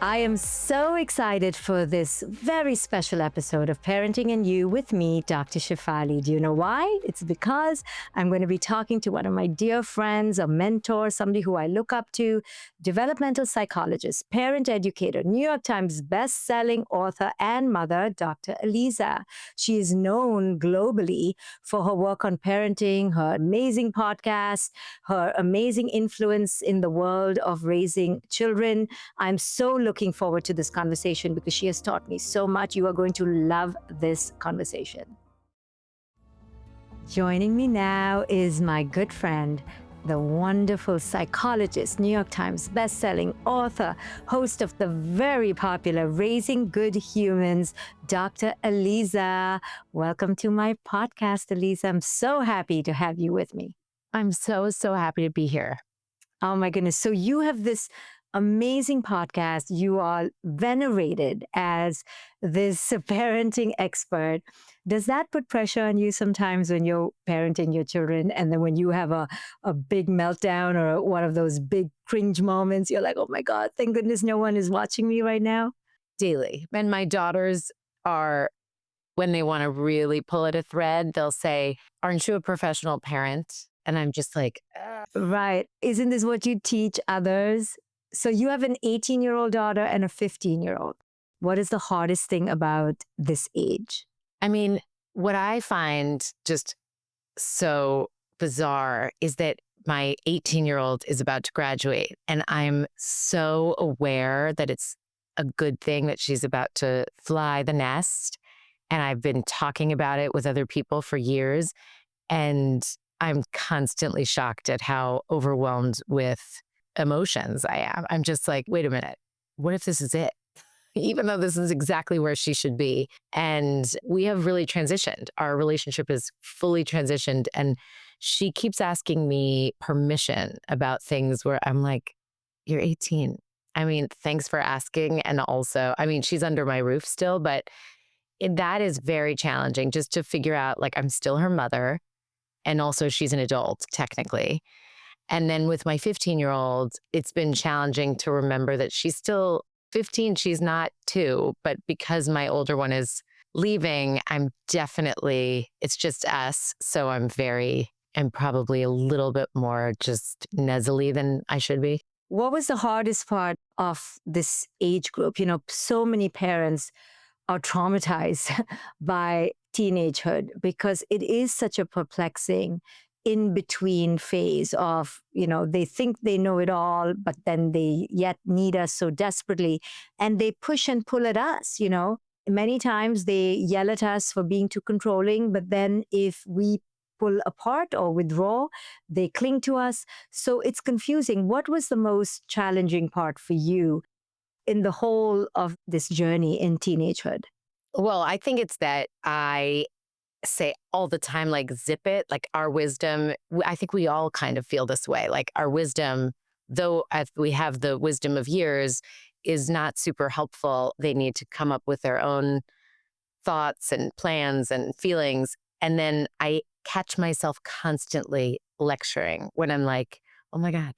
I am so excited for this very special episode of Parenting and You with me, Dr. Shefali. Do you know why? It's because I'm going to be talking to one of my dear friends, a mentor, somebody who I look up to, developmental psychologist, parent educator, New York Times best-selling author and mother, Dr. Aliza. She is known globally for her work on parenting, her amazing podcast, her amazing influence in the world of raising children. I'm so looking forward to this conversation because she has taught me so much. You are going to love this conversation. Joining me now is my good friend, the wonderful psychologist, New York Times bestselling author, host of the very popular Raising Good Humans, Dr. Aliza. Welcome to my podcast, Aliza. I'm so happy to have you with me. I'm so happy to be here. Oh my goodness. So you have this amazing podcast. You are venerated as this parenting expert. Does that put pressure on you sometimes when you're parenting your children? And then when you have a big meltdown or one of those big cringe moments, you're like, oh my God, thank goodness no one is watching me right now? Daily. And my daughters are, when they want to really pull at a thread, they'll say, aren't you a professional parent? And I'm just like, Right. Isn't this what you teach others? So you have an 18-year-old daughter and a 15-year-old. What is the hardest thing about this age? I mean, what I find just so bizarre is that my 18-year-old is about to graduate, and I'm so aware that it's a good thing that she's about to fly the nest. And I've been talking about it with other people for years, and I'm constantly shocked at how overwhelmed with emotions I am. I'm just like, wait a minute, what if this is it? Even though this is exactly where she should be. And we have really transitioned. Our relationship is fully transitioned. And she keeps asking me permission about things where I'm like, you're 18. I mean, thanks for asking. And also, I mean, she's under my roof still, but that is very challenging just to figure out, like, I'm still her mother. And also she's an adult, technically. And then with my 15-year-old, it's been challenging to remember that she's still 15. She's not 2. But because my older one is leaving, it's just us. So I'm probably a little bit more just nuzzly than I should be. What was the hardest part of this age group? You know, so many parents are traumatized by teenagehood because it is such a perplexing in-between phase of, you know, they think they know it all, but then they yet need us so desperately. And they push and pull at us, you know. Many times they yell at us for being too controlling, but then if we pull apart or withdraw, they cling to us. So it's confusing. What was the most challenging part for you in the whole of this journey in teenagehood? Well, I think it's that I say all the time, like, zip it, like our wisdom. I think we all kind of feel this way. Like our wisdom, though we have the wisdom of years, is not super helpful. They need to come up with their own thoughts and plans and feelings. And then I catch myself constantly lecturing when I'm like, oh my God,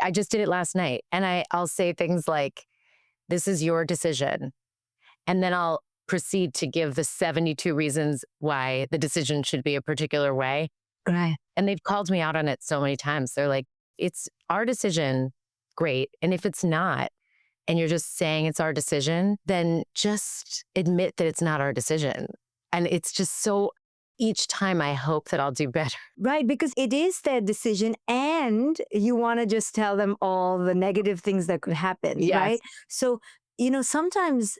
I just did it last night. And I'll say things like, this is your decision. And then I'll proceed to give the 72 reasons why the decision should be a particular way. Right. And they've called me out on it so many times. They're like, it's our decision. Great. And if it's not, and you're just saying it's our decision, then just admit that it's not our decision. And it's just so, each time I hope that I'll do better. Right, because it is their decision and you want to just tell them all the negative things that could happen, Yes. right? So, you know, sometimes,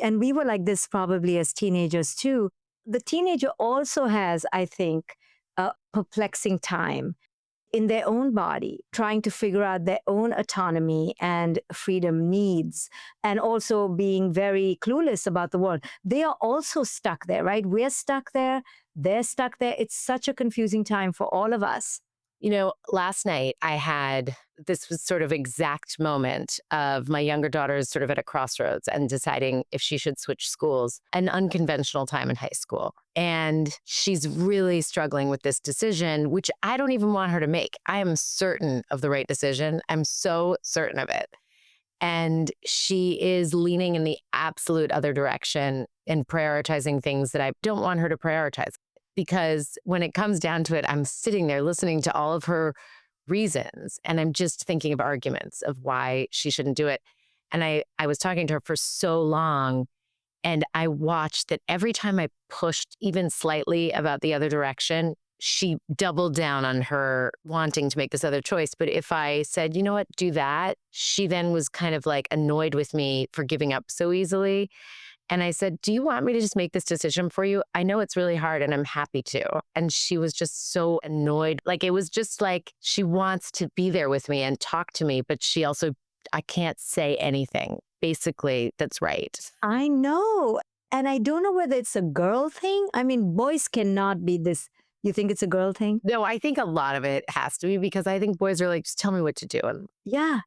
and we were like this probably as teenagers too, the teenager also has, I think, a perplexing time in their own body, trying to figure out their own autonomy and freedom needs, and also being very clueless about the world. They are also stuck there, right? We're stuck there. They're stuck there. It's such a confusing time for all of us. You know, last night this was sort of exact moment of my younger daughter's sort of at a crossroads and deciding if she should switch schools, an unconventional time in high school. And she's really struggling with this decision, which I don't even want her to make. I am certain of the right decision. I'm so certain of it. And she is leaning in the absolute other direction and prioritizing things that I don't want her to prioritize. Because when it comes down to it, I'm sitting there listening to all of her reasons and I'm just thinking of arguments of why she shouldn't do it. And I was talking to her for so long and I watched that every time I pushed even slightly about the other direction, she doubled down on her wanting to make this other choice. But if I said, you know what, do that, she then was kind of like annoyed with me for giving up so easily. And I said, do you want me to just make this decision for you? I know it's really hard and I'm happy to. And she was just so annoyed. Like it was just like she wants to be there with me and talk to me, but she also, I can't say anything. Basically, that's right. I know. And I don't know whether it's a girl thing. I mean, boys cannot be this. You think it's a girl thing? No, I think a lot of it has to be because I think boys are like, just tell me what to do. And Yeah.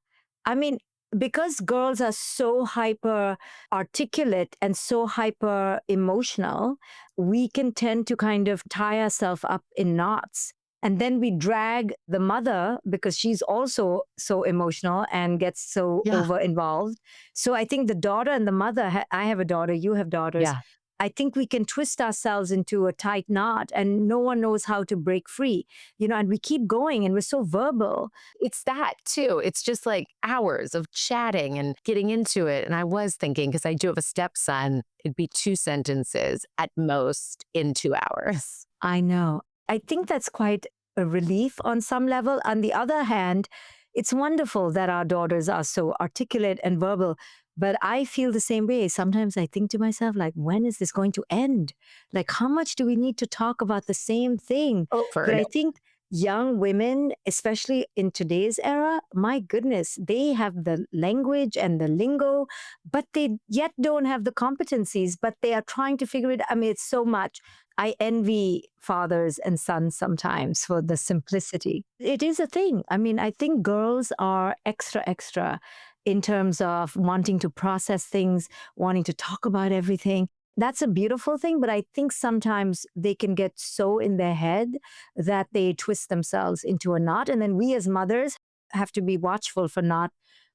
I mean, because girls are so hyper articulate and so hyper emotional, we can tend to kind of tie ourselves up in knots. And then we drag the mother because she's also so emotional and gets so yeah, over involved. So I think the daughter and the mother, I have a daughter, you have daughters. yeah. I think we can twist ourselves into a tight knot and no one knows how to break free, and we keep going and we're so verbal. It's that too. It's just like hours of chatting and getting into it. And I was thinking, because I do have a stepson, it'd be 2 sentences at most in 2 hours. I know. I think that's quite a relief on some level. On the other hand, it's wonderful that our daughters are so articulate and verbal, but I feel the same way. Sometimes I think to myself, like, when is this going to end? Like, how much do we need to talk about the same thing? Over But and I think young women, especially in today's era, my goodness, they have the language and the lingo, but they yet don't have the competencies, but they are trying to figure it. I mean, it's so much. I envy fathers and sons sometimes for the simplicity. It is a thing. I mean, I think girls are extra, extra in terms of wanting to process things, wanting to talk about everything. That's a beautiful thing, but I think sometimes they can get so in their head that they twist themselves into a knot. And then we as mothers have to be watchful for not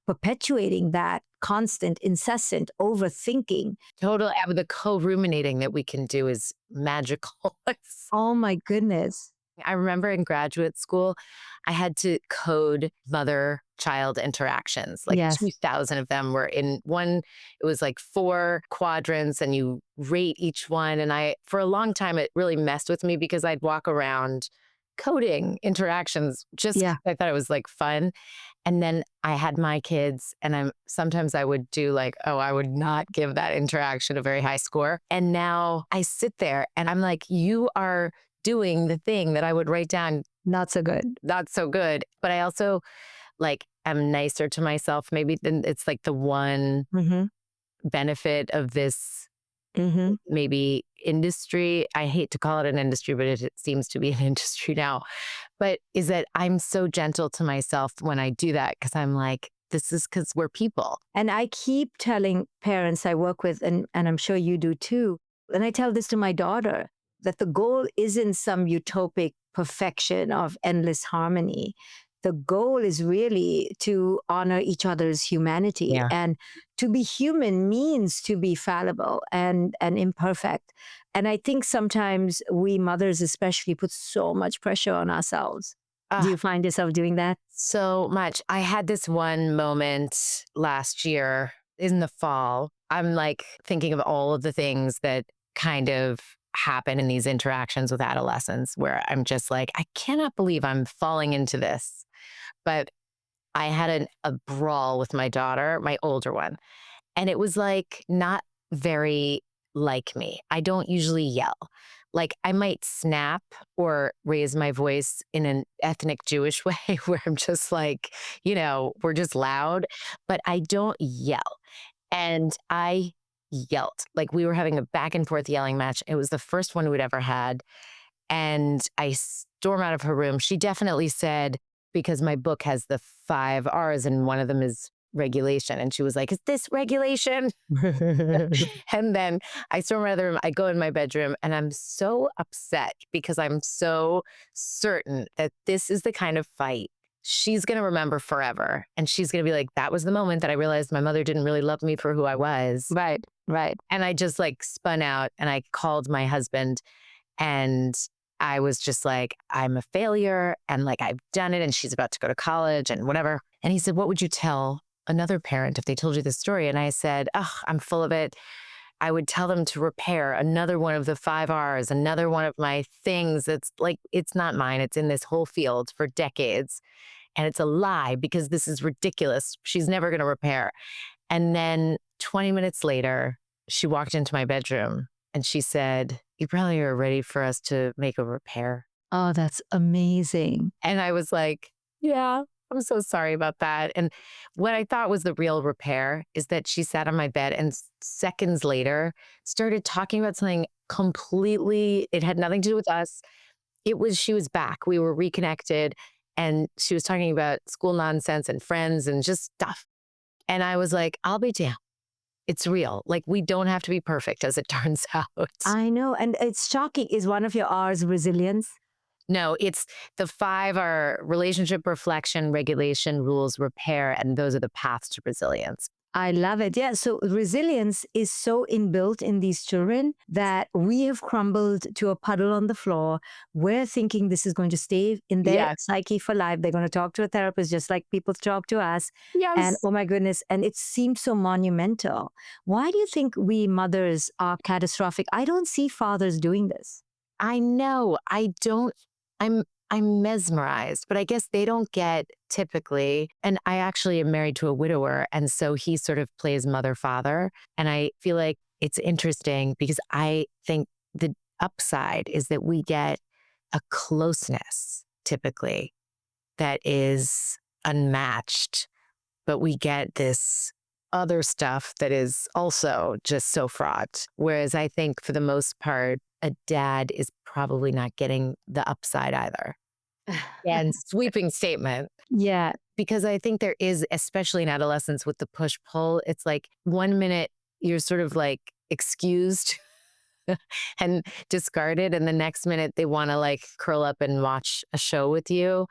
perpetuating that constant, incessant overthinking. total, the co-ruminating that we can do is magical. Oh my goodness. I remember in graduate school, I had to code mother child interactions. Like Yes. 2,000 of them were in one, it was like 4 quadrants and you rate each one. And for a long time, it really messed with me because I'd walk around coding interactions just 'cause Yeah. I thought it was like fun. And then I had my kids and sometimes I would do like, oh, I would not give that interaction a very high score. And now I sit there and I'm like, you are doing the thing that I would write down, Not so good. not so good. But I also like am nicer to myself. Maybe then it's like the one Mm-hmm. benefit of this Mm-hmm. maybe industry. I hate to call it an industry, but it seems to be an industry now. But is that I'm so gentle to myself when I do that because I'm like, this is because we're people. And I keep telling parents I work with, and I'm sure you do too, and I tell this to my daughter, that the goal isn't some utopic perfection of endless harmony. The goal is really to honor each other's humanity. Yeah. And to be human means to be fallible and imperfect. And I think sometimes we mothers, especially, put so much pressure on ourselves. Do Ah, you find yourself doing that? so much. I had this one moment last year in the fall. I'm like thinking of all of the things that kind of happen in these interactions with adolescents where I'm just like, I cannot believe I'm falling into this. But I had a brawl with my daughter, my older one, and it was like not very like me. I don't usually yell. Like I might snap or raise my voice in an ethnic Jewish way where I'm just like, we're just loud, but I don't yell. And I yelled. Like we were having a back and forth yelling match. It was the first one we'd ever had. And I storm out of her room. She definitely said, because my book has the 5 R's and one of them is regulation. And she was like, is this regulation? And then I storm out of the room. I go in my bedroom and I'm so upset because I'm so certain that this is the kind of fight she's going to remember forever. And she's going to be like, that was the moment that I realized my mother didn't really love me for who I was. Right, right. And I just like spun out and I called my husband and I was just like, I'm a failure and like I've done it and she's about to go to college and whatever. And he said, what would you tell another parent if they told you this story? And I said, oh, I'm full of it. I would tell them to repair another one of the 5 R's, another one of my things that's like, it's not mine. It's in this whole field for decades. And it's a lie because this is ridiculous. She's never going to repair. And then 20 minutes later, she walked into my bedroom and she said, you probably are ready for us to make a repair. Oh, that's amazing. And I was like, yeah, I'm so sorry about that. And what I thought was the real repair is that she sat on my bed and seconds later started talking about something completely, it had nothing to do with us. She was back. We were reconnected and she was talking about school nonsense and friends and just stuff. And I was like, I'll be damned. It's real. Like, we don't have to be perfect, as it turns out. I know. And it's shocking. Is one of your R's resilience? No, it's the 5 are relationship, reflection, regulation, rules, repair, and those are the paths to resilience. I love it. Yeah. So resilience is so inbuilt in these children that we have crumbled to a puddle on the floor. We're thinking this is going to stay in their Yes. psyche for life. They're going to talk to a therapist just like people talk to us. And Yes. oh my goodness. And it seems so monumental. Why do you think we mothers are catastrophic? I don't see fathers doing this. I know. I don't. I'm mesmerized, but I guess they don't get typically. And I actually am married to a widower. And so he sort of plays mother, father. And I feel like it's interesting because I think the upside is that we get a closeness typically that is unmatched, but we get this other stuff that is also just so fraught. Whereas I think for the most part, a dad is probably not getting the upside either. And sweeping statement, Yeah. because I think there is, especially in adolescence with the push pull, it's like 1 minute you're sort of like excused and discarded. And the next minute they want to like curl up and watch a show with you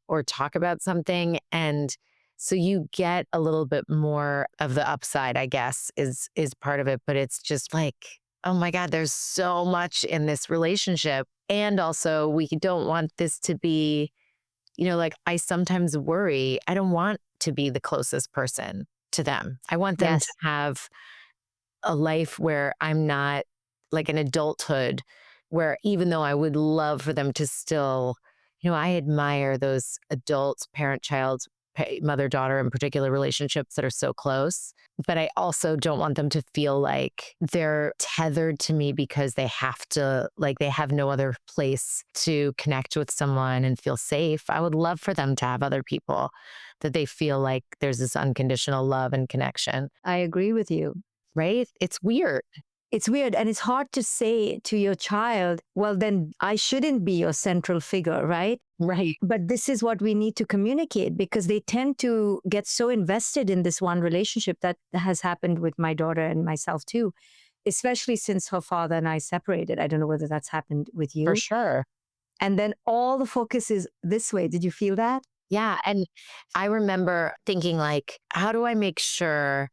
or talk about something. And so you get a little bit more of the upside, I guess, is part of it. But it's just like, oh my God, there's so much in this relationship. And also we don't want this to be, like I sometimes worry, I don't want to be the closest person to them. I want them to Yes. have a life where I'm not like an adulthood where even though I would love for them to still, I admire those adults, parent, child, mother, daughter in particular relationships that are so close. But I also don't want them to feel like they're tethered to me because they have to, like they have no other place to connect with someone and feel safe. I would love for them to have other people that they feel like there's this unconditional love and connection. I agree with you. Right? It's weird. It's weird. And it's hard to say to your child, well, then I shouldn't be your central figure, right? Right. But this is what we need to communicate because they tend to get so invested in this one relationship that has happened with my daughter and myself too, especially since her father and I separated. I don't know whether that's happened with For you. sure. And then all the focus is this way. Did you feel that? Yeah. And I remember thinking like, how do I make sure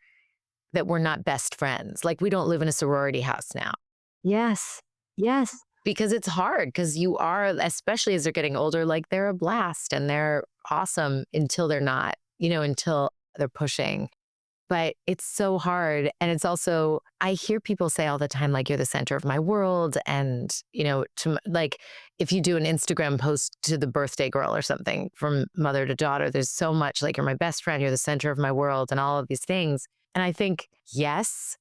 that we're not best friends? Like we don't live in a sorority house now. Yes. Yes. Because it's hard because you are, especially as they're getting older, like they're a blast and they're awesome until they're not, until they're pushing. But it's so hard. And it's also, I hear people say all the time, like, you're the center of my world. And, like if you do an Instagram post to the birthday girl or something from mother to daughter, there's so much like, you're my best friend, you're the center of my world, and all of these things. And I think, yes,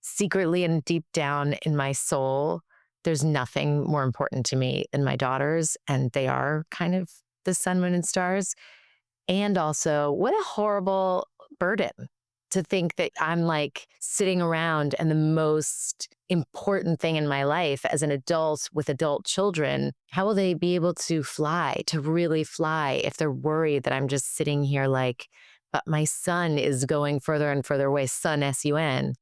secretly and deep down in my soul, there's nothing more important to me than my daughters. And they are kind of the sun, moon, and stars. And also, what a horrible burden to think that I'm like sitting around and the most important thing in my life as an adult with adult children, how will they be able to fly, to really fly, if they're worried that I'm just sitting here like, but my son is going further and further away, son, S-U-N.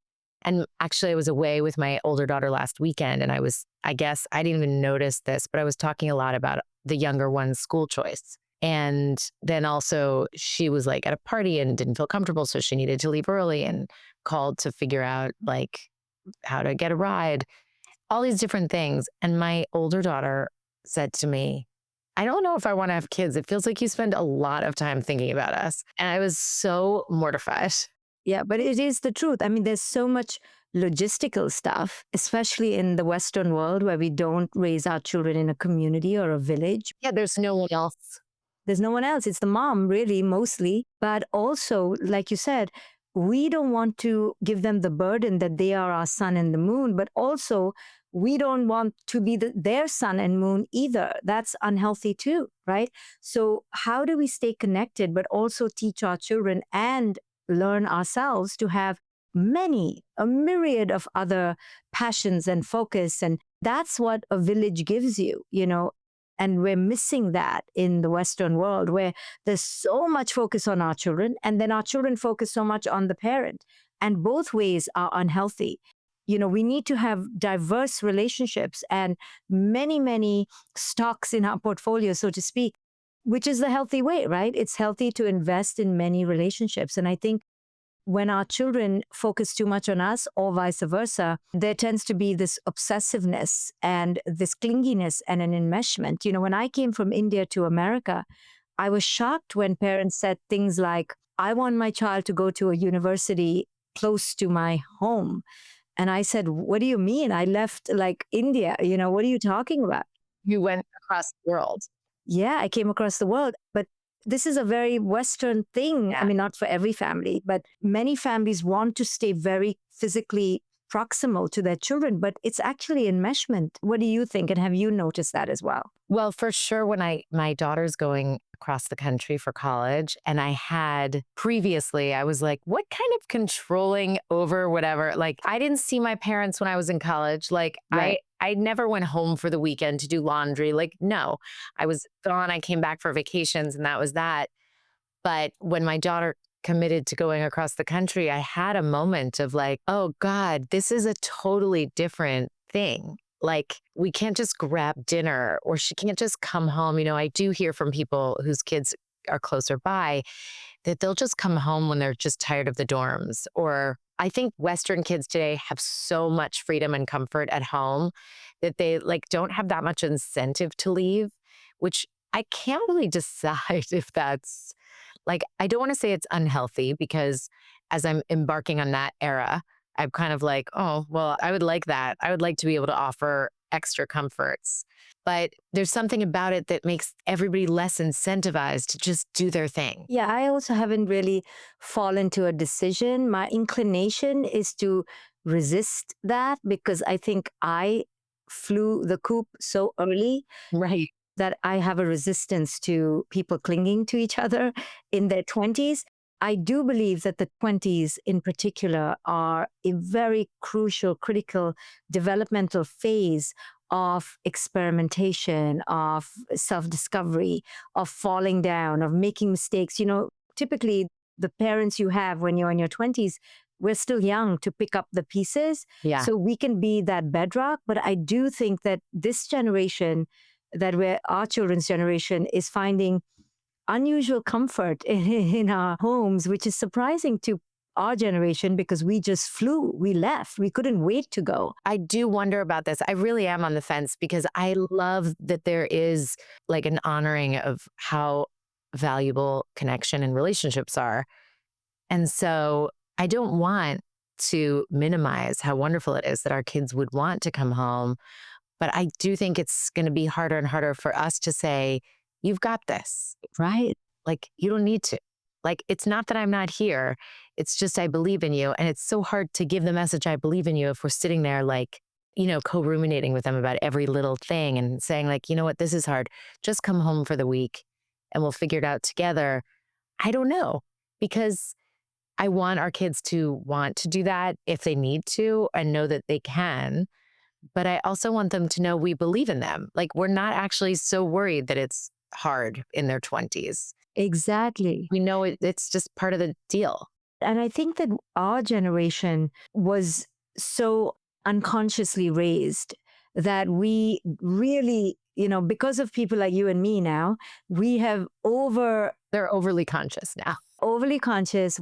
And actually, I was away with my older daughter last weekend, and I guess I didn't even notice this, but I was talking a lot about the younger one's school choice. And then also she was like at a party and didn't feel comfortable. So she needed to leave early and called to figure out like how to get a ride, all these different things. And my older daughter said to me, I don't know if I want to have kids. It feels like you spend a lot of time thinking about us. And I was so mortified. Yeah, but it is the truth. I mean, there's so much logistical stuff, especially in the Western world where we don't raise our children in a community or a village. Yeah, there's no one else. There's no one else. It's the mom, really, mostly. But also, like you said, we don't want to give them the burden that they are our sun and the moon, but also we don't want to be their sun and moon either. That's unhealthy too, right? So, how do we stay connected, but also teach our children and learn ourselves to have a myriad of other passions and focus? And that's what a village gives you, and we're missing that in the Western world where there's so much focus on our children, and then our children focus so much on the parent. And both ways are unhealthy. We need to have diverse relationships and many, many stocks in our portfolio, so to speak, which is the healthy way, right? It's healthy to invest in many relationships. And I think when our children focus too much on us or vice versa, there tends to be this obsessiveness and this clinginess and an enmeshment. When I came from India to America, I was shocked when parents said things like, I want my child to go to a university close to my home. And I said, what do you mean? I left like India. What are you talking about? You went across the world. Yeah, I came across the world. But this is a very Western thing. Yeah. I mean, not for every family, but many families want to stay very physically proximal to their children, but it's actually enmeshment. What do you think? And have you noticed that as well? Well, for sure, when my daughter's going across the country for college, and I had previously, I was like, what kind of controlling over whatever? Like, I didn't see my parents when I was in college. Like, Right. I never went home for the weekend to do laundry. Like, no, I was gone. I came back for vacations, and that was that. But when my daughter committed to going across the country, I had a moment of like, oh God, this is a totally different thing. Like, we can't just grab dinner or she can't just come home. I do hear from people whose kids are closer by that they'll just come home when they're just tired of the dorms. Or I think Western kids today have so much freedom and comfort at home that they like don't have that much incentive to leave, which I can't really decide if that's like, I don't want to say it's unhealthy because as I'm embarking on that era, I'm kind of like, oh, well, I would like that. I would like to be able to offer extra comforts. But there's something about it that makes everybody less incentivized to just do their thing. Yeah, I also haven't really fallen to a decision. My inclination is to resist that because I think I flew the coop so early Right. that I have a resistance to people clinging to each other in their 20s. I do believe that the 20s in particular are a very crucial, critical developmental phase of experimentation, of self discovery, of falling down, of making mistakes. Typically, the parents you have when you're in your 20s, we're still young to pick up the pieces. Yeah. So we can be that bedrock. But I do think that this generation, that our children's generation, is finding unusual comfort in our homes, which is surprising to our generation because we just flew, we left, we couldn't wait to go. I do wonder about this. I really am on the fence because I love that there is like an honoring of how valuable connection and relationships are. And so I don't want to minimize how wonderful it is that our kids would want to come home. But I do think it's going to be harder and harder for us to say, you've got this. Right. Like, you don't need to. Like, it's not that I'm not here. It's just I believe in you. And it's so hard to give the message I believe in you if we're sitting there like, co-ruminating with them about every little thing and saying like, you know what, this is hard. Just come home for the week and we'll figure it out together. I don't know, because I want our kids to want to do that if they need to and know that they can. But I also want them to know we believe in them. Like, we're not actually so worried that it's hard in their 20s. Exactly. We know it's just part of the deal. And I think that our generation was so unconsciously raised that we really, because of people like you and me now, we have They're overly conscious now. overly conscious.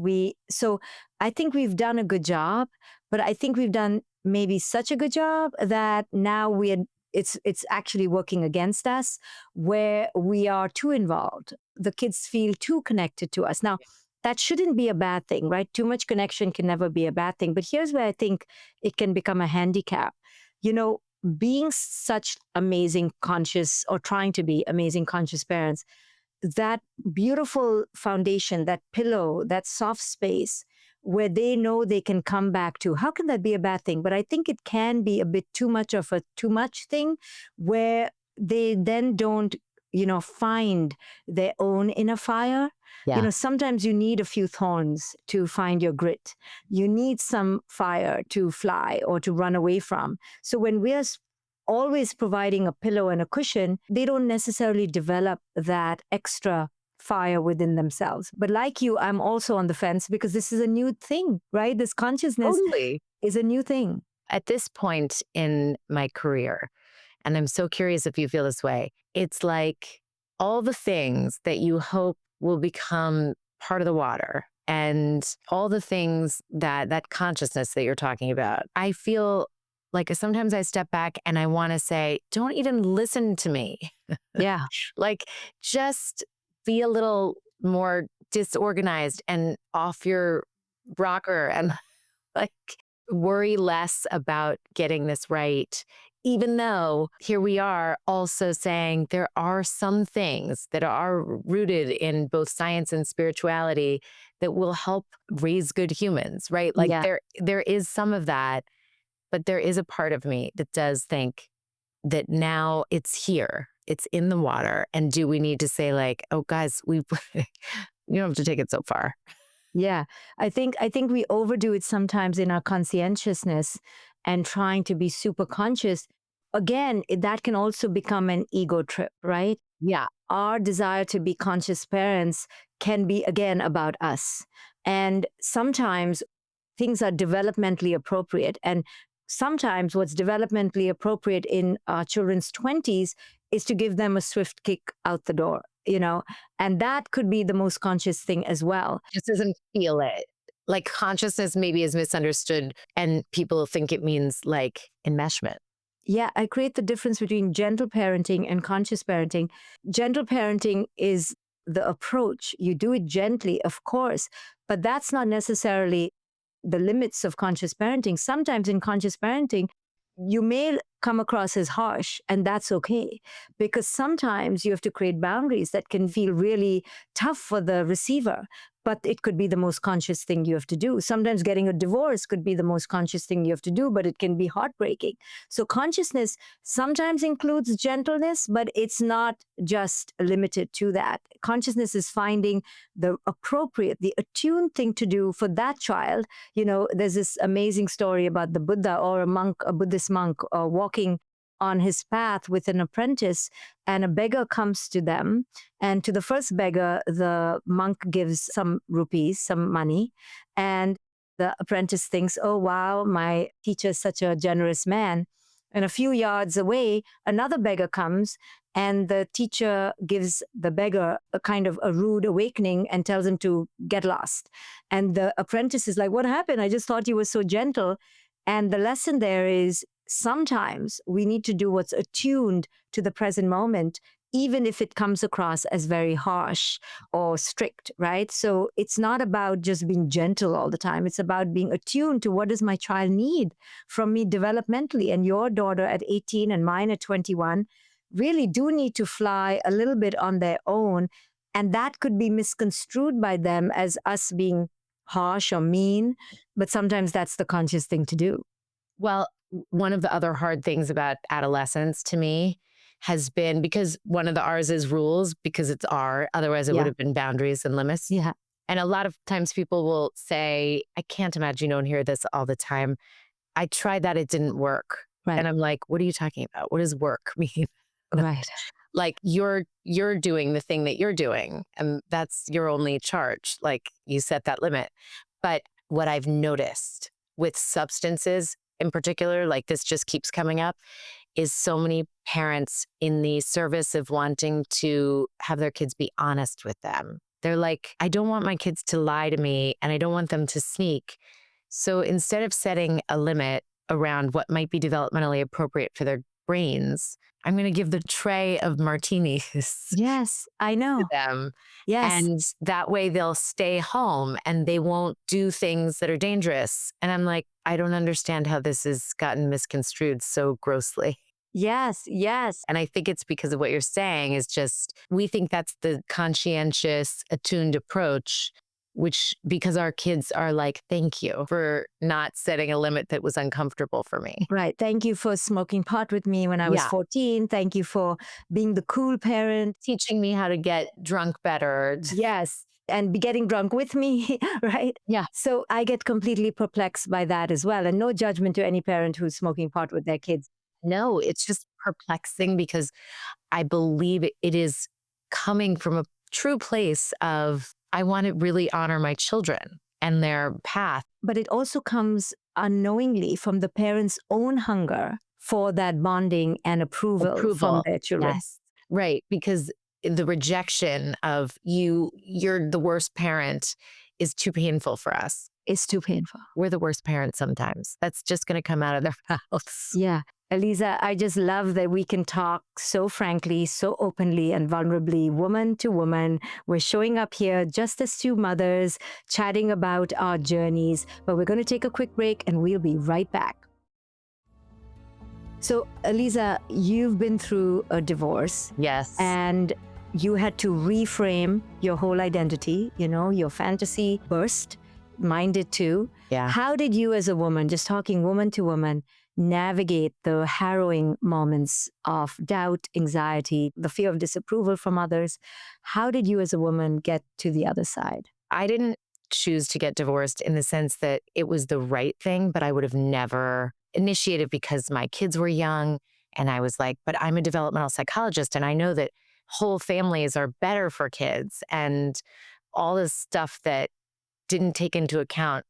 So I think we've done a good job, but I think we've done maybe such a good job that now it's actually working against us, where we are too involved. The kids feel too connected to us. Now, that shouldn't be a bad thing, right? Too much connection can never be a bad thing. But here's where I think it can become a handicap. You know, being such amazing conscious, or trying to be amazing conscious parents, that beautiful foundation, that pillow, that soft space where they know they can come back to. How can that be a bad thing? But I think it can be a bit too much of a too much thing, where they then don't, find their own inner fire. Yeah. Sometimes you need a few thorns to find your grit. You need some fire to fly or to run away from. So when we're always providing a pillow and a cushion, they don't necessarily develop that extra fire within themselves. But like you, I'm also on the fence because this is a new thing, right? This consciousness Totally. is a new thing. At this point in my career, and I'm so curious if you feel this way, it's like all the things that you hope will become part of the water, and all the things that consciousness that you're talking about, I feel like sometimes I step back and I want to say, don't even listen to me. Yeah. Like, just be a little more disorganized and off your rocker, and like, worry less about getting this right. Even though here we are also saying there are some things that are rooted in both science and spirituality that will help raise good humans, right? Like, Yeah. there is some of that, but there is a part of me that does think that now it's here, it's in the water. And do we need to say, like, oh, guys, you don't have to take it so far? Yeah. I think we overdo it sometimes in our conscientiousness and trying to be super conscious. Again, that can also become an ego trip, right? Yeah. Our desire to be conscious parents can be, again, about us. And sometimes things are developmentally appropriate. And sometimes what's developmentally appropriate in our children's 20s is to give them a swift kick out the door, and that could be the most conscious thing as well. Just doesn't feel it. Like, consciousness maybe is misunderstood, and people think it means like enmeshment. Yeah, I create the difference between gentle parenting and conscious parenting. Gentle parenting is the approach. You do it gently, of course, but that's not necessarily the limits of conscious parenting. Sometimes in conscious parenting, you may come across as harsh, and that's okay, because sometimes you have to create boundaries that can feel really tough for the receiver, but it could be the most conscious thing you have to do. Sometimes getting a divorce could be the most conscious thing you have to do, but it can be heartbreaking. So consciousness sometimes includes gentleness, but it's not just limited to that. Consciousness is finding the appropriate, the attuned thing to do for that child. There's this amazing story about the Buddha, or a Buddhist monk, walking on his path with an apprentice, and a beggar comes to them. And to the first beggar, the monk gives some rupees, some money. And the apprentice thinks, oh, wow, my teacher is such a generous man. And a few yards away, another beggar comes, and the teacher gives the beggar a kind of a rude awakening and tells him to get lost. And the apprentice is like, what happened? I just thought you were so gentle. And the lesson there is, sometimes we need to do what's attuned to the present moment, even if it comes across as very harsh or strict, right? So it's not about just being gentle all the time. It's about being attuned to, what does my child need from me developmentally? And your daughter at 18 and mine at 21 really do need to fly a little bit on their own. And that could be misconstrued by them as us being harsh or mean, but sometimes that's the conscious thing to do. Well, one of the other hard things about adolescence to me has been, because one of the R's is rules, because it's R, otherwise it would Yeah. have been boundaries and limits. Yeah. And a lot of times people will say, I can't imagine you don't hear this all the time. I tried that, it didn't work. Right. And I'm like, what are you talking about? What does work mean? Right. Like, you're doing the thing that you're doing, and that's your only charge. Like, you set that limit. But what I've noticed with substances in particular, like, this just keeps coming up, is so many parents in the service of wanting to have their kids be honest with them. They're like, I don't want my kids to lie to me and I don't want them to sneak. So instead of setting a limit around what might be developmentally appropriate for their brains, I'm going to give the tray of martinis Yes, I to know. them. Yes. And that way they'll stay home and they won't do things that are dangerous. And I'm like, I don't understand how this has gotten misconstrued so grossly. Yes. Yes. And I think it's because of what you're saying is just, we think that's the conscientious, attuned approach, which because our kids are like, thank you for not setting a limit that was uncomfortable for me. Right. Thank you for smoking pot with me when I was Yeah. 14. Thank you for being the cool parent. Teaching me how to get drunk better. Yes. And be getting drunk with me, right? Yeah. So I get completely perplexed by that as well. And no judgment to any parent who's smoking pot with their kids. No, it's just perplexing because I believe it is coming from a true place of, I want to really honor my children and their path. But it also comes unknowingly from the parents' own hunger for that bonding and approval from Approval. their children. Yes. Right. Because the rejection of you're the worst parent is too painful for us. It's too painful. We're the worst parents sometimes. That's just going to come out of their mouths. Yeah. Aliza, I just love that we can talk so frankly, so openly and vulnerably, woman to woman. We're showing up here just as two mothers, chatting about our journeys. But we're going to take a quick break and we'll be right back. So, Aliza, you've been through a divorce. Yes. And you had to reframe your whole identity. Your fantasy burst. Mine did too. Yeah. How did you as a woman, just talking woman to woman, navigate the harrowing moments of doubt, anxiety, the fear of disapproval from others? How did you as a woman get to the other side? I didn't choose to get divorced in the sense that it was the right thing, but I would have never initiated because my kids were young. And I was like, but I'm a developmental psychologist and I know that whole families are better for kids and all this stuff that didn't take into account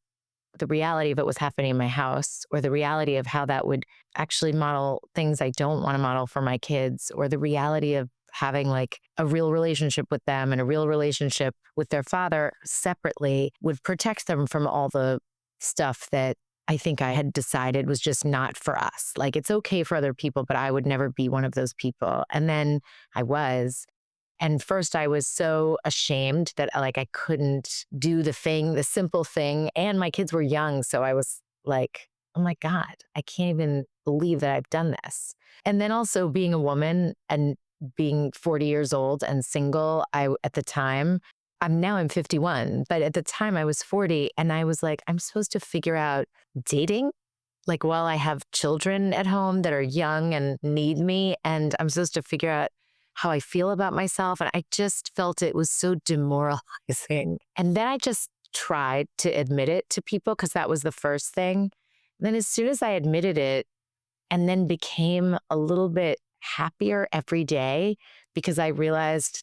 the reality of what was happening in my house or the reality of how that would actually model things I don't want to model for my kids or the reality of having like a real relationship with them and a real relationship with their father separately would protect them from all the stuff that I think I had decided was just not for us. Like it's okay for other people, but I would never be one of those people. And then I was. And first I was so ashamed that like I couldn't do the simple thing. And my kids were young. So I was like, oh my God, I can't even believe that I've done this. And then also being a woman and being 40 years old and single, at the time, I'm 51, but at the time I was 40 and I was like, I'm supposed to figure out dating like while I have children at home that are young and need me. And I'm supposed to figure out how I feel about myself. And I just felt it was so demoralizing. And then I just tried to admit it to people because that was the first thing. Then as soon as I admitted it and then became a little bit happier every day because I realized,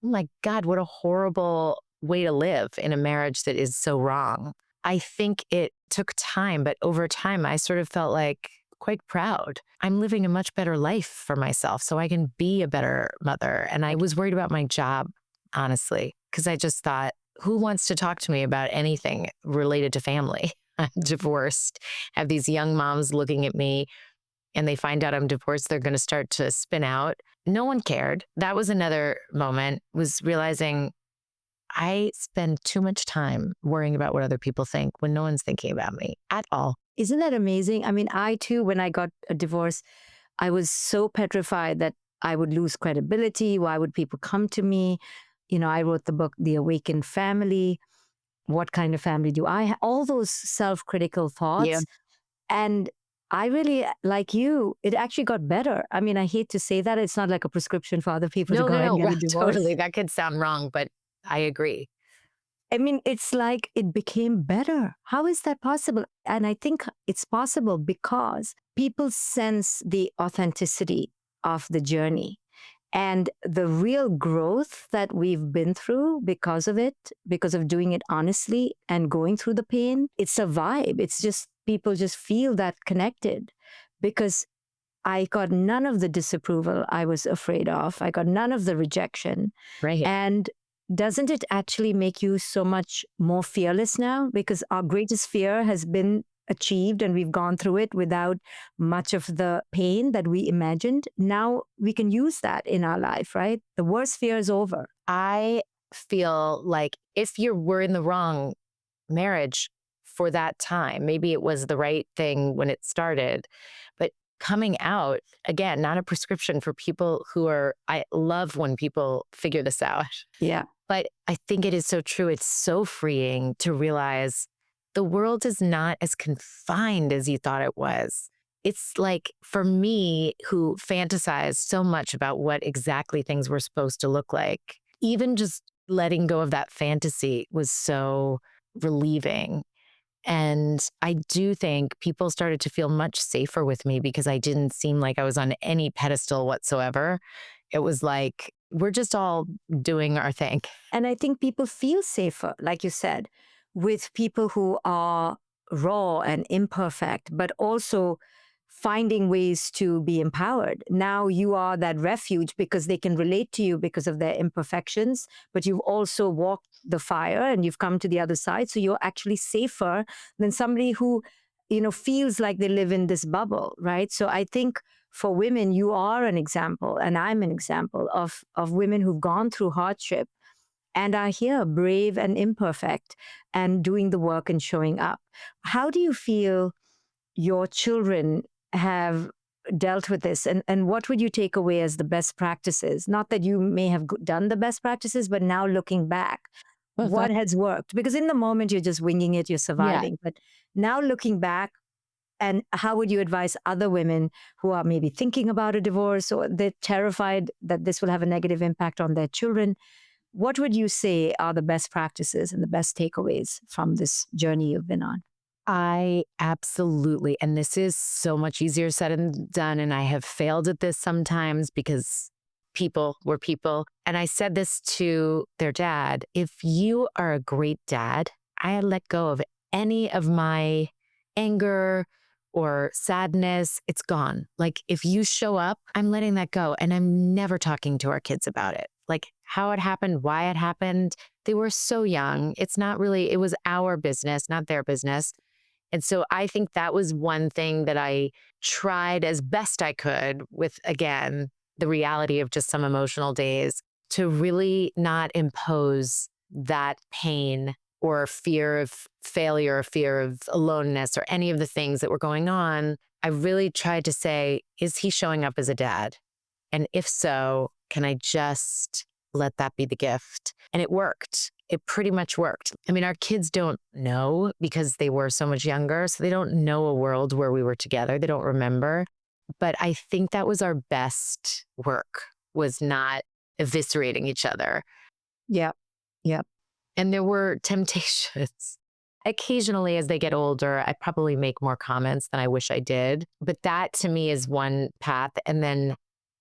oh my God, what a horrible way to live in a marriage that is so wrong. I think it took time, but over time, I sort of felt like quite proud. I'm living a much better life for myself so I can be a better mother. And I was worried about my job, honestly, because I just thought, who wants to talk to me about anything related to family? I'm divorced, have these young moms looking at me and they find out I'm divorced, they're going to start to spin out. No one cared. That was another moment, was realizing I spend too much time worrying about what other people think when no one's thinking about me at all. Isn't that amazing? I mean, I too, when I got a divorce, I was so petrified that I would lose credibility. Why would people come to me? I wrote the book, The Awakened Family. What kind of family do I have? All those self-critical thoughts. Yeah. And I really, like you, it actually got better. I mean, I hate to say that. It's not like a prescription for other people to go and get a divorce. Totally. That could sound wrong, but I agree. I mean, it's like it became better. How is that possible? And I think it's possible because people sense the authenticity of the journey and the real growth that we've been through because of it, because of doing it honestly and going through the pain. It's a vibe. It's just people just feel that connected because I got none of the disapproval I was afraid of. I got none of the rejection. Right. And doesn't it actually make you so much more fearless now? Because our greatest fear has been achieved and we've gone through it without much of the pain that we imagined. Now we can use that in our life, right? The worst fear is over. I feel like if you were in the wrong marriage for that time, maybe it was the right thing when it started, but coming out, again, not a prescription for people who are, I love when people figure this out, Yeah. but I think it is so true. It's so freeing to realize the world is not as confined as you thought it was. It's like for me, who fantasized so much about what exactly things were supposed to look like, even just letting go of that fantasy was so relieving. And I do think people started to feel much safer with me because I didn't seem like I was on any pedestal whatsoever. It was like, we're just all doing our thing. And I think people feel safer, like you said, with people who are raw and imperfect, but also finding ways to be empowered. Now you are that refuge because they can relate to you because of their imperfections, but you've also walked the fire and you've come to the other side. So you're actually safer than somebody who, feels like they live in this bubble, right? So I think for women, you are an example, and I'm an example of women who've gone through hardship and are here, brave and imperfect, and doing the work and showing up. How do you feel your children have dealt with this? And what would you take away as the best practices? Not that you may have done the best practices, but now looking back, Well, what has worked? Because in the moment, you're just winging it, you're yeah. surviving. But now looking back, and how would you advise other women who are maybe thinking about a divorce or they're terrified that this will have a negative impact on their children? What would you say are the best practices and the best takeaways from this journey you've been on? I absolutely, and this is so much easier said than done. And I have failed at this sometimes because people were people. And I said this to their dad, if you are a great dad, I let go of any of my anger or sadness. It's gone. Like if you show up, I'm letting that go. And I'm never talking to our kids about it. Like how it happened, why it happened. They were so young. It's not really, it was our business, not their business. And so I think that was one thing that I tried as best I could with, again, the reality of just some emotional days to really not impose that pain or fear of failure or fear of aloneness or any of the things that were going on. I really tried to say, is he showing up as a dad? And if so, can I just let that be the gift? And it worked. It pretty much worked. I mean, our kids don't know because they were so much younger. So they don't know a world where we were together. They don't remember. But I think that was our best work, was not eviscerating each other. Yeah. Yeah. And there were temptations. Occasionally, as they get older, I probably make more comments than I wish I did. But that to me is one path. And then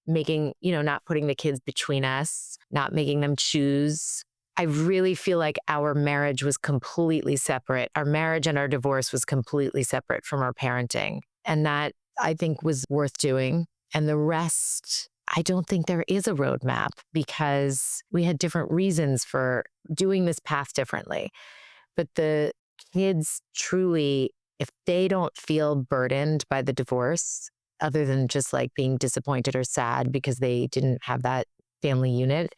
making, not putting the kids between us, not making them choose. I really feel like our marriage was completely separate. Our marriage and our divorce was completely separate from our parenting. And that I think was worth doing. And the rest, I don't think there is a roadmap because we had different reasons for doing this path differently. But the kids truly, if they don't feel burdened by the divorce, other than just like being disappointed or sad because they didn't have that family unit,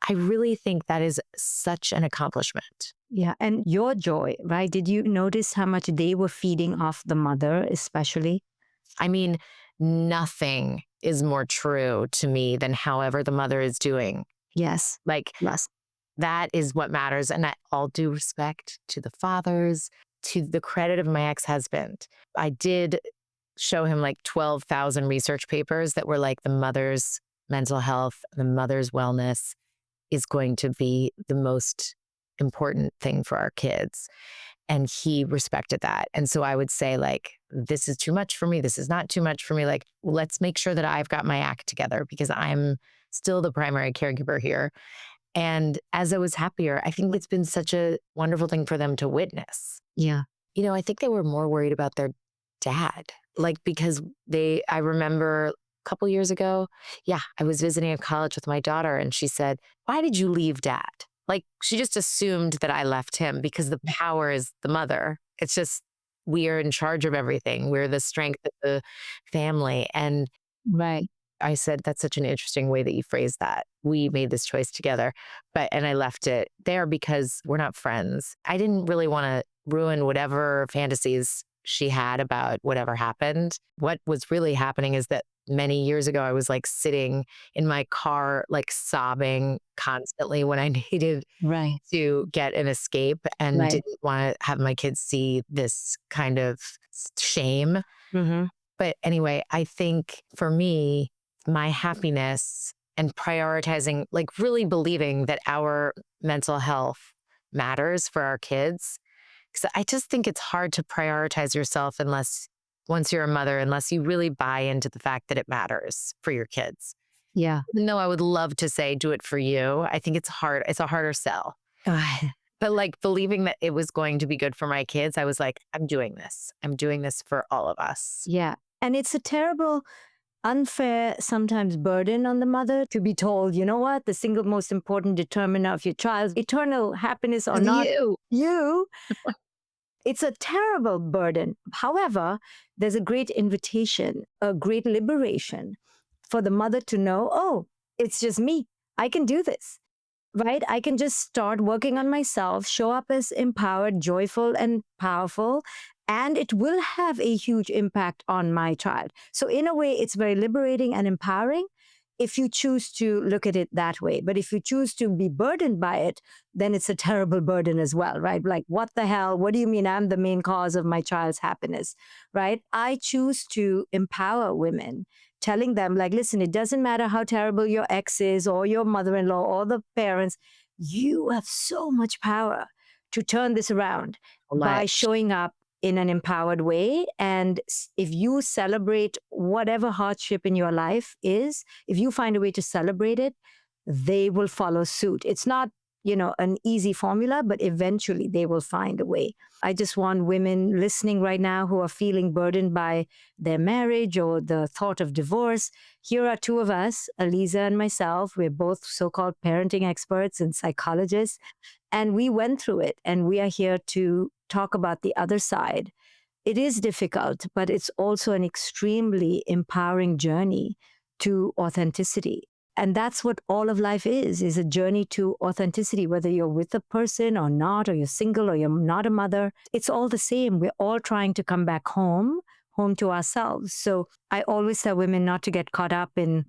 I really think that is such an accomplishment. Yeah. And your joy, right? Did you notice how much they were feeding off the mother, especially? I mean, nothing is more true to me than however the mother is doing. Yes. Like Yes. that is what matters. And all due respect to the fathers, to the credit of my ex-husband, I did show him like 12,000 research papers that were like the mother's mental health, the mother's wellness is going to be the most important thing for our kids. And he respected that. And so I would say like, this is too much for me. This is not too much for me. Like, let's make sure that I've got my act together because I'm still the primary caregiver here. And as I was happier, I think it's been such a wonderful thing for them to witness. Yeah. I think they were more worried about their dad. Like, because I remember a couple years ago, yeah, I was visiting a college with my daughter and she said, "Why did you leave dad?" Like, she just assumed that I left him because the power is the mother. It's just, we are in charge of everything. We're the strength of the family. And Right. I said, "That's such an interesting way that you phrased that. We made this choice together." And I left it there because we're not friends. I didn't really want to ruin whatever fantasies she had about whatever happened. What was really happening is that many years ago, I was like sitting in my car, like sobbing constantly when I needed Right. to get an escape and Right. didn't want to have my kids see this kind of shame. Mm-hmm. But anyway, I think for me, my happiness and prioritizing, like really believing that our mental health matters for our kids. Because I just think it's hard to prioritize yourself once you're a mother, unless you really buy into the fact that it matters for your kids. Yeah. Even though I would love to say, do it for you, I think it's hard. It's a harder sell. But like believing that it was going to be good for my kids, I was like, I'm doing this. I'm doing this for all of us. Yeah. And it's a terrible, unfair, sometimes burden on the mother to be told, you know what, the single most important determiner of your child's eternal happiness or With not, you. you. It's a terrible burden. However, there's a great invitation, a great liberation for the mother to know, oh, it's just me. I can do this, right? I can just start working on myself, show up as empowered, joyful, and powerful, and it will have a huge impact on my child. So, in a way, it's very liberating and empowering if you choose to look at it that way. But if you choose to be burdened by it, then it's a terrible burden as well, right? Like, what the hell? What do you mean I'm the main cause of my child's happiness, right? I choose to empower women, telling them, like, listen, it doesn't matter how terrible your ex is or your mother in law or the parents, you have so much power to turn this around by Much. showing up in an empowered way. And if you celebrate whatever hardship in your life is, if you find a way to celebrate it, they will follow suit. It's not, an easy formula, but eventually they will find a way. I just want women listening right now who are feeling burdened by their marriage or the thought of divorce. Here are two of us, Aliza and myself. We're both so-called parenting experts and psychologists, and we went through it, and we are here to talk about the other side. It is difficult, but it's also an extremely empowering journey to authenticity. And that's what all of life is a journey to authenticity, whether you're with a person or not, or you're single or you're not a mother. It's all the same. We're all trying to come back home to ourselves. So I always tell women not to get caught up in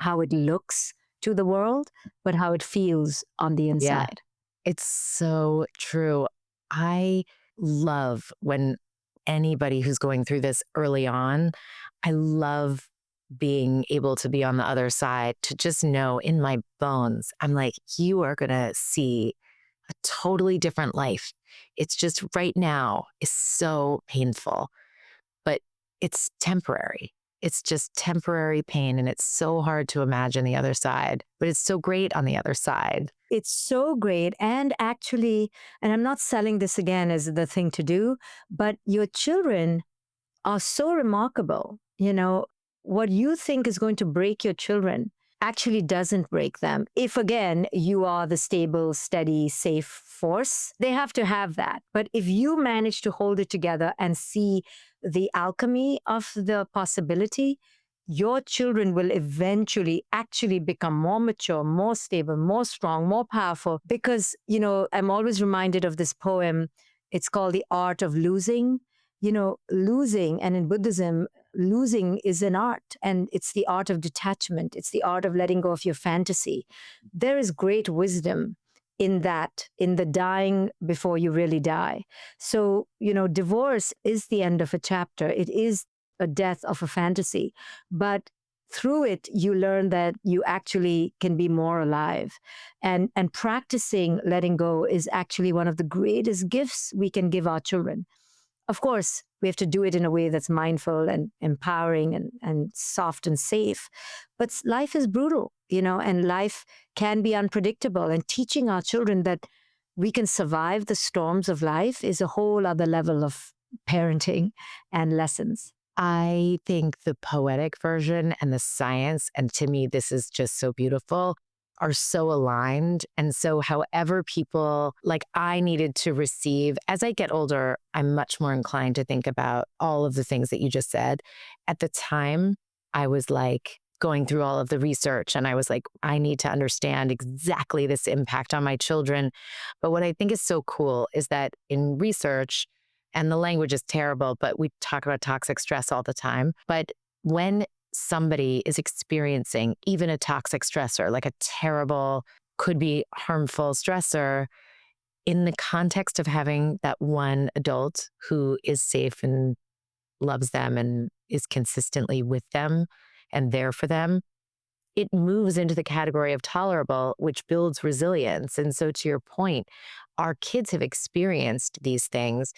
how it looks to the world, but how it feels on the Yeah, inside. it's so true. I love when anybody who's going through this early on, I love being able to be on the other side, to just know in my bones, I'm like, you are going to see a totally different life. It's just right now is so painful, but it's temporary. It's just temporary pain. And it's so hard to imagine the other side, but it's so great on the other side. It's so great. And actually, and I'm not selling this again as the thing to do, but your children are so remarkable. What you think is going to break your children actually doesn't break them. If again, you are the stable, steady, safe force, they have to have that. But if you manage to hold it together and see the alchemy of the possibility, your children will eventually actually become more mature, more stable, more strong, more powerful. Because, I'm always reminded of this poem. It's called The Art of Losing. Losing, and in Buddhism, losing is an art, and it's the art of detachment. It's the art of letting go of your fantasy. There is great wisdom in that, in the dying before you really die. So, divorce is the end of a chapter. It is a death of a fantasy, but through it, you learn that you actually can be more alive. And practicing letting go is actually one of the greatest gifts we can give our children. Of course, we have to do it in a way that's mindful and empowering and soft and safe. But life is brutal, and life can be unpredictable. And teaching our children that we can survive the storms of life is a whole other level of parenting and lessons? I think the poetic version and the science, and to me, this is just so beautiful, are so aligned. And so, however, people like I needed to receive, as I get older, I'm much more inclined to think about all of the things that you just said. At the time, I was like going through all of the research and I was like, I need to understand exactly this impact on my children. But what I think is so cool is that in research, and the language is terrible, but we talk about toxic stress all the time. But when somebody is experiencing even a toxic stressor, like a terrible, could be harmful stressor, in the context of having that one adult who is safe and loves them and is consistently with them and there for them, it moves into the category of tolerable, which builds resilience. And so, to your point, our kids have experienced these things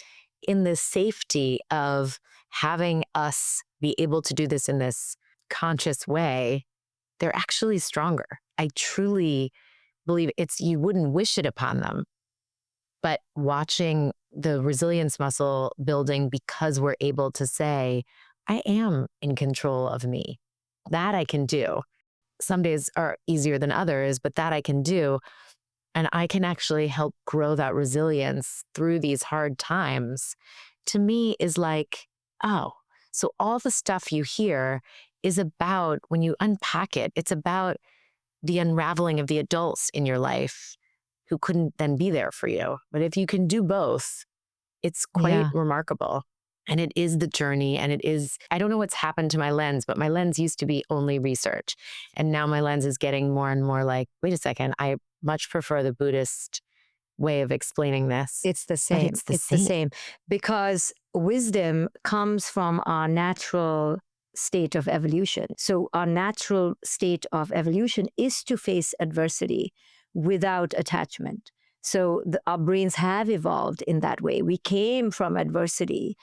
in the safety of having us be able to do this in this conscious way. They're actually stronger. I truly believe you wouldn't wish it upon them, but watching the resilience muscle building because we're able to say, I am in control of me. That I can do. Some days are easier than others, but that I can do. And I can actually help grow that resilience through these hard times, to me is like, oh, so all the stuff you hear is about, when you unpack it, it's about the unraveling of the adults in your life who couldn't then be there for you. But if you can do both, it's quite Yeah. remarkable. And it is the journey. And it is, I don't know what's happened to my lens, but my lens used to be only research. And now my lens is getting more and more like, wait a second, I much prefer the Buddhist way of explaining this. It's the But same. it's the It's the same. same because wisdom comes from our natural state of evolution. So, our natural state of evolution is to face adversity without attachment. So, our brains have evolved in that way. We came from adversity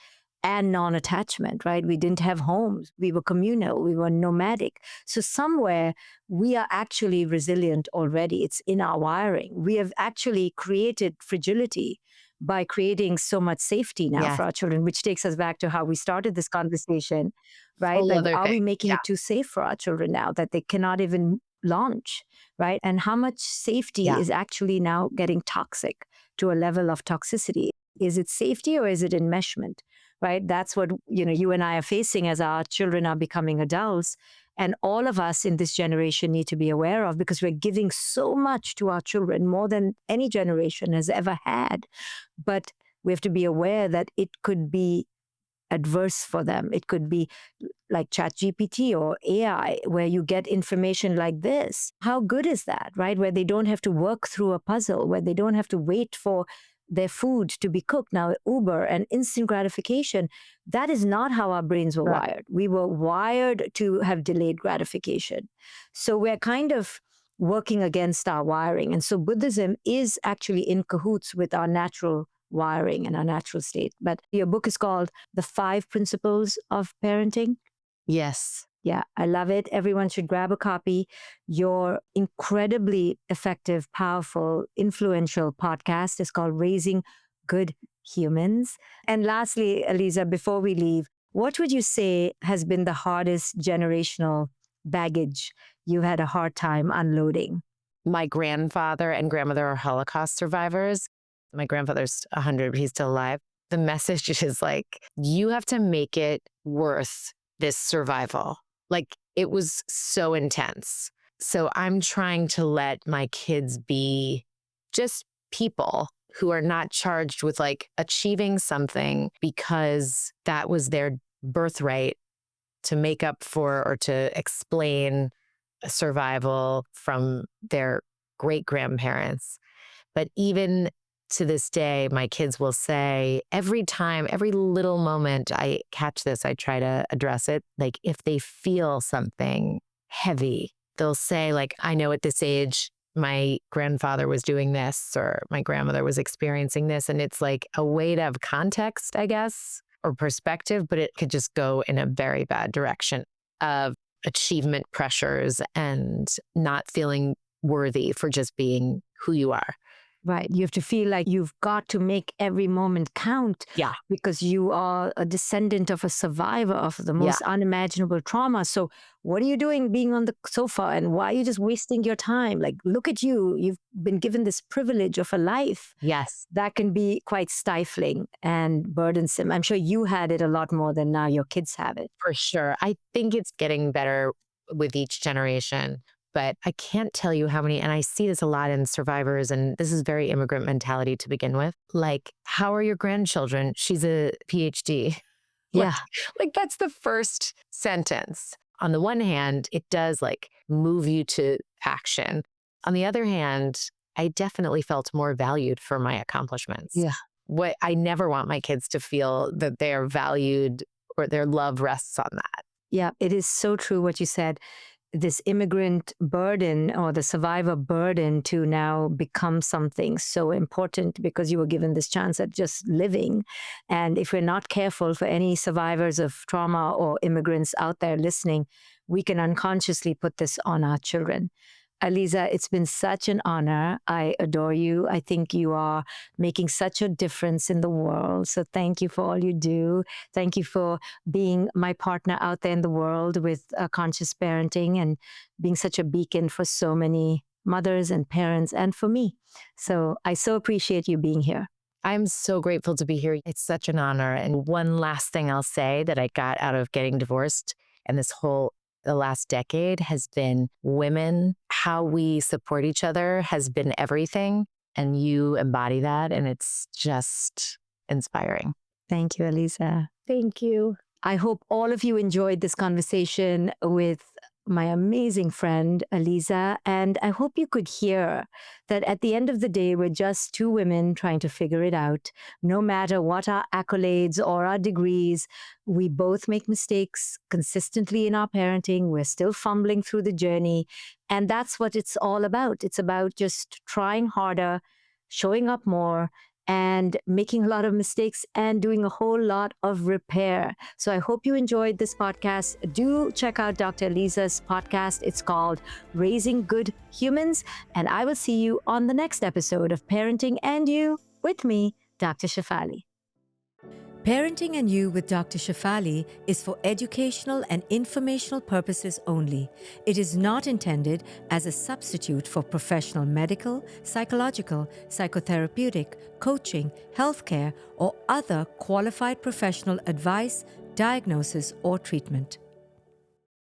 and non attachment, right? We didn't have homes. We were communal. We were nomadic. So, somewhere we are actually resilient already. It's in our wiring. We have actually created fragility by creating so much safety now Yeah. for our children, which takes us back to how we started this conversation, right? Whole Like, other are thing. we making Yeah. it too safe for our children now that they cannot even launch, right? And how much safety Yeah. is actually now getting toxic to a level of toxicity? Is it safety or is it enmeshment, right? That's what, you and I are facing as our children are becoming adults. And all of us in this generation need to be aware of because we're giving so much to our children, more than any generation has ever had. But we have to be aware that it could be adverse for them. It could be like ChatGPT or AI, where you get information like this. How good is that, right? Where they don't have to work through a puzzle, where they don't have to wait for their food to be cooked. Now, Uber and instant gratification, that is not how our brains were Right. wired. We were wired to have delayed gratification. So we're kind of working against our wiring. And so Buddhism is actually in cahoots with our natural wiring and our natural state. But your book is called The 5 Principles of Parenting. Yes. Yeah, I love it. Everyone should grab a copy. Your incredibly effective, powerful, influential podcast is called Raising Good Humans. And lastly, Aliza, before we leave, what would you say has been the hardest generational baggage you've had a hard time unloading? My grandfather and grandmother are Holocaust survivors. My grandfather's 100, but he's still alive. The message is like, you have to make it worth this survival. Like, it was so intense. So I'm trying to let my kids be just people who are not charged with like achieving something because that was their birthright to make up for or to explain survival from their great grandparents. But even to this day, my kids will say every time, every little moment I catch this, I try to address it. Like if they feel something heavy, they'll say like, I know at this age, my grandfather was doing this or my grandmother was experiencing this. And it's like a way to have context, I guess, or perspective, but it could just go in a very bad direction of achievement pressures and not feeling worthy for just being who you are. Right. You have to feel like you've got to make every moment count Yeah. because you are a descendant of a survivor of the Yeah. most unimaginable trauma. So, what are you doing being on the sofa and why are you just wasting your time? Like, look at you. You've been given this privilege of a life Yes. that can be quite stifling and burdensome. I'm sure you had it a lot more than now your kids have it. For sure. I think it's getting better with each generation, but I can't tell you how many, and I see this a lot in survivors, and this is very immigrant mentality to begin with. Like, how are your grandchildren? She's a PhD. Like, Yeah. like that's the first sentence. On the one hand, it does like move you to action. On the other hand, I definitely felt more valued for my accomplishments. Yeah. What I never want my kids to feel that they are valued or their love rests on that. Yeah. It is so true what you said. This immigrant burden or the survivor burden to now become something so important because you were given this chance at just living. And if we're not careful, for any survivors of trauma or immigrants out there listening, we can unconsciously put this on our children. Aliza, it's been such an honor. I adore you. I think you are making such a difference in the world. So thank you for all you do. Thank you for being my partner out there in the world with conscious parenting and being such a beacon for so many mothers and parents and for me. So I so appreciate you being here. I'm so grateful to be here. It's such an honor. And one last thing I'll say that I got out of getting divorced and the last decade has been women. How we support each other has been everything. And you embody that. And it's just inspiring. Thank you, Aliza. Thank you. I hope all of you enjoyed this conversation with my amazing friend, Aliza. And I hope you could hear that at the end of the day, we're just two women trying to figure it out. No matter what our accolades or our degrees, we both make mistakes consistently in our parenting. We're still fumbling through the journey. And that's what it's all about. It's about just trying harder, showing up more, and making a lot of mistakes and doing a whole lot of repair. So I hope you enjoyed this podcast. Do check out Dr. Aliza's podcast. It's called Raising Good Humans. And I will see you on the next episode of Parenting and You with me, Dr. Shefali. Parenting and You with Dr. Shefali is for educational and informational purposes only. It is not intended as a substitute for professional medical, psychological, psychotherapeutic, coaching, healthcare, or other qualified professional advice, diagnosis, or treatment.